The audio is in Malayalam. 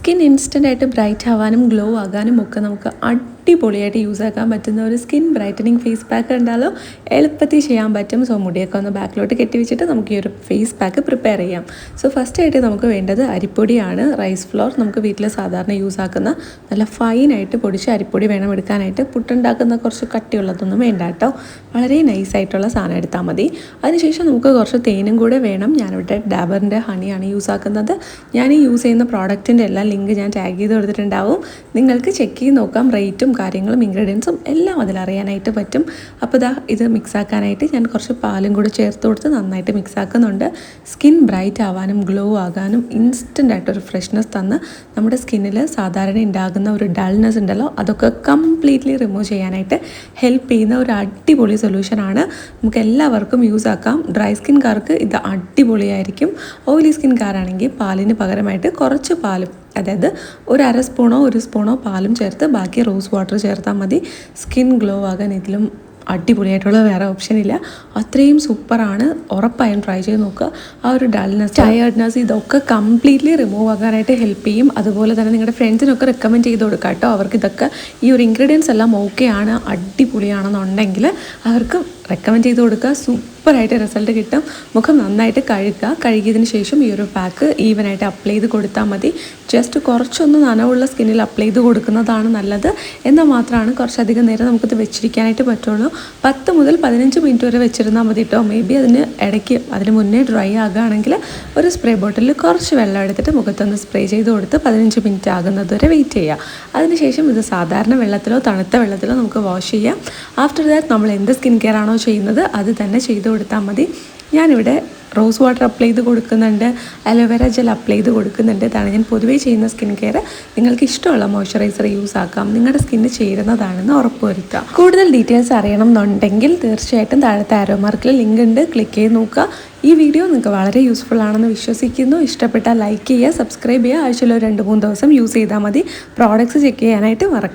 സ്കിൻ ഇൻസ്റ്റൻ്റായിട്ട് ബ്രൈറ്റ് ആവാനും ഗ്ലോ ആകാനും ഒക്കെ നമുക്ക് അടിപൊളിയായിട്ട് യൂസ് ആക്കാൻ പറ്റുന്ന ഒരു സ്കിൻ ബ്രൈറ്റനിങ് ഫേസ് പാക്ക് ഉണ്ടല്ലോ. എളുപ്പത്തിൽ ചെയ്യാൻ പറ്റും. സോ മുടിയൊക്കെ ഒന്ന് ബാക്കിലോട്ട് കെട്ടി വെച്ചിട്ട് നമുക്ക് ഈ ഒരു ഫേസ് പാക്ക് പ്രിപ്പയർ ചെയ്യാം. സോ ഫസ്റ്റ് ആയിട്ട് നമുക്ക് വേണ്ടത് അരിപ്പൊടിയാണ്. റൈസ് ഫ്ലോർ നമുക്ക് വീട്ടിൽ സാധാരണ യൂസ് ആക്കുന്ന നല്ല ഫൈനായിട്ട് പൊടിച്ച് അരിപ്പൊടി വേണം എടുക്കാനായിട്ട്. പുട്ടുണ്ടാക്കുന്ന കുറച്ച് കട്ടിയുള്ളതൊന്നും വേണ്ട കേട്ടോ. വളരെ നൈസായിട്ടുള്ള സാധനം എടുത്താൽ മതി. അതിനുശേഷം നമുക്ക് കുറച്ച് തേനും കൂടെ വേണം. ഞാനിവിടെ ഡാബറിൻ്റെ ഹണിയാണ് യൂസ് ആക്കുന്നത്. ഞാൻ ഈ യൂസ് ചെയ്യുന്ന പ്രോഡക്റ്റിൻ്റെ എല്ലാം ലിങ്ക് ഞാൻ ടാഗ് ചെയ്ത് കൊടുത്തിട്ടുണ്ടാവും. നിങ്ങൾക്ക് ചെക്ക് ചെയ്ത് നോക്കാം. റേറ്റും കാര്യങ്ങളും ഇൻഗ്രീഡിയൻസും എല്ലാം അതിലറിയാനായിട്ട് പറ്റും. അപ്പോൾ ഇത് മിക്സ് ആക്കാനായിട്ട് ഞാൻ കുറച്ച് പാലും കൂടി ചേർത്ത് കൊടുത്ത് നന്നായിട്ട് മിക്സ് ആക്കുന്നുണ്ട്. സ്കിൻ ബ്രൈറ്റ് ആവാനും ഗ്ലോ ആകാനും ഇൻസ്റ്റൻ്റായിട്ടൊരു ഫ്രഷ്നെസ് തന്ന് നമ്മുടെ സ്കിന്നിൽ സാധാരണ ഉണ്ടാകുന്ന ഒരു ഡൾനെസ് ഉണ്ടല്ലോ അതൊക്കെ കംപ്ലീറ്റ്ലി റിമൂവ് ചെയ്യാനായിട്ട് ഹെൽപ്പ് ചെയ്യുന്ന ഒരു അടിപൊളി സൊല്യൂഷനാണ്. നമുക്ക് എല്ലാവർക്കും യൂസ് ആക്കാം. ഡ്രൈ സ്കിൻകാർക്ക് ഇത് അടിപൊളിയായിരിക്കും. ഓയിലി സ്കിൻകാരാണെങ്കിൽ പാലിന് പകരമായിട്ട് കുറച്ച് പാലും, അതായത് ഒരു അര സ്പൂണോ ഒരു സ്പൂണോ പാലും ചേർത്ത് ബാക്കി റോസ് വാട്ടർ ചേർത്താൽ മതി. സ്കിൻ ഗ്ലോ ആകാൻ ഇതിലും അടിപൊളിയായിട്ടുള്ള വേറെ ഓപ്ഷൻ ഇല്ല. അത്രയും സൂപ്പറാണ്. ഉറപ്പായും ട്രൈ ചെയ്ത് നോക്കുക. ആ ഒരു ഡൾനെസ്, ടയേർഡ്നെസ് ഇതൊക്കെ കംപ്ലീറ്റ്ലി റിമൂവ് ആകാനായിട്ട് ഹെൽപ്പ് ചെയ്യും. അതുപോലെ തന്നെ നിങ്ങളുടെ ഫ്രണ്ട്സിനൊക്കെ റെക്കമെൻഡ് ചെയ്ത് കൊടുക്കുക കേട്ടോ. അവർക്ക് ഇതൊക്കെ ഈ ഒരു ഇൻഗ്രീഡിയൻസ് എല്ലാം ഓക്കെ ആണ്, അടിപൊളിയാണെന്നുണ്ടെങ്കിൽ അവർക്ക് റെക്കമെൻഡ് ചെയ്ത് കൊടുക്കുക. സൂപ്പറായിട്ട് റിസൾട്ട് കിട്ടും. മുഖം നന്നായിട്ട് കഴുകുക. കഴുകിയതിന് ശേഷം ഈ ഒരു പാക്ക് ഈവനായിട്ട് അപ്ലൈ ചെയ്ത് കൊടുത്താൽ മതി. ജസ്റ്റ് കുറച്ചൊന്ന് നനവുള്ള സ്കിന്നിൽ അപ്ലൈ ചെയ്ത് കൊടുക്കുന്നതാണ് നല്ലത്. എന്നാൽ മാത്രമാണ് കുറച്ചധികം നേരം നമുക്കിത് വെച്ചിരിക്കാനായിട്ട് പറ്റുള്ളൂ. 10 മുതൽ 15 മിനിറ്റ് വരെ വെച്ചിരുന്നാൽ മതി കേട്ടോ. മേ ബി അതിന് മുന്നേ ഡ്രൈ ആകുകയാണെങ്കിൽ ഒരു സ്പ്രേ ബോട്ടിലിൽ കുറച്ച് വെള്ളം എടുത്തിട്ട് മുഖത്തൊന്ന് സ്പ്രേ ചെയ്ത് കൊടുത്ത് 15 മിനിറ്റ് ആകുന്നത് വരെ വെയിറ്റ് ചെയ്യുക. അതിനുശേഷം ഇത് സാധാരണ വെള്ളത്തിലോ തണുത്ത വെള്ളത്തിലോ നമുക്ക് വാഷ് ചെയ്യാം. ആഫ്റ്റർ ദാറ്റ് നമ്മൾ എന്ത് സ്കിൻ കെയർ ആണോ ചെയ്യുന്നത് അത് തന്നെ ചെയ്ത് കൊടുത്താൽ മതി. ഞാനിവിടെ റോസ് വാട്ടർ അപ്ലൈ ചെയ്ത് കൊടുക്കുന്നുണ്ട്, അലോവേര ജെൽ അപ്ലൈ ചെയ്ത് കൊടുക്കുന്നുണ്ട്. ഇതാണ് ഞാൻ പൊതുവേ ചെയ്യുന്ന സ്കിൻ കെയർ. നിങ്ങൾക്ക് ഇഷ്ടമുള്ള മോയ്സ്ചറൈസർ യൂസ് ആക്കാം. നിങ്ങളുടെ സ്കിന്ന് ചേരുന്നതാണെന്ന് ഉറപ്പുവരുത്തുക. കൂടുതൽ ഡീറ്റെയിൽസ് അറിയണം എന്നുണ്ടെങ്കിൽ തീർച്ചയായിട്ടും താഴത്തെ ആരോ മാർക്കിൽ ലിങ്ക് ഉണ്ട്, ക്ലിക്ക് ചെയ്ത് നോക്കുക. ഈ വീഡിയോ നിങ്ങൾക്ക് വളരെ യൂസ്ഫുൾ ആണെന്ന് വിശ്വസിക്കുന്നു. ഇഷ്ടപ്പെട്ടാൽ ലൈക്ക് ചെയ്യുക, സബ്സ്ക്രൈബ് ചെയ്യുക. ആഴ്ചയിൽ 2-3 ദിവസം യൂസ് ചെയ്താൽ മതി. പ്രോഡക്റ്റ്സ് ചെക്ക് ചെയ്യാനായിട്ട് മറക്കുക.